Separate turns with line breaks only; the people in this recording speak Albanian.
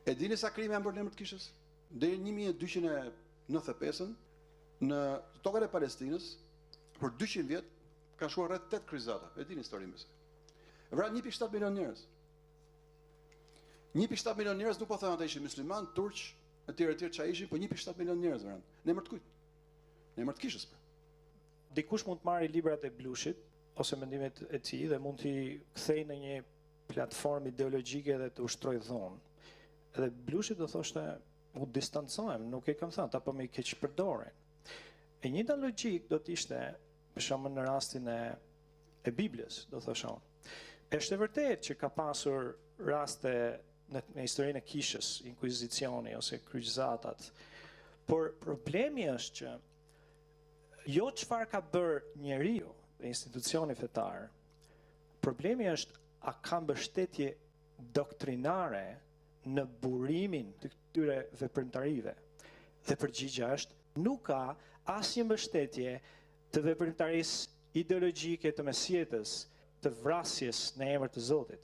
E dini sa krime janë bërë në emër të kishës? Deri 1295 në tokën e Palestinës, për 200 vjet ka shkuar rreth 8 kryqëzata. E dini historinë mëse. Vran 1.7 milion njerëz. 1.7 milion njerëz nuk po thonë ata ishin musliman, turq, etj çfarë ishin, po 1.7 milion njerëz vran. Në emër të kujt? Në emër të kishës.
Dikush mund të marrë librat e Blushit ose mendimet e tij dhe mund t'i kthejë në një platformë ideologjike dhe të ushtrojë dhonë. Edhe Blushi do thoshte u distancohem, nuk e kam thënë, ata po më keq përdoren. E njëjta logjik do të ishte për shembull në rastin e Biblës, do thosha unë. Është e vërtetë që ka pasur raste në historinë e kishës, inkuizicioni ose kryqëzatat. Por problemi është që jo çfarë ka bërë njeriu dhe institucioni fetar. Problemi është a ka mbështetje doktrinare në burimin të këtyre veprimtarive. Dhe përgjigja është nuk ka asnjë mbështetje të veprimtarisë ideologjike të mesjetës, të vrasjes në emër të Zotit.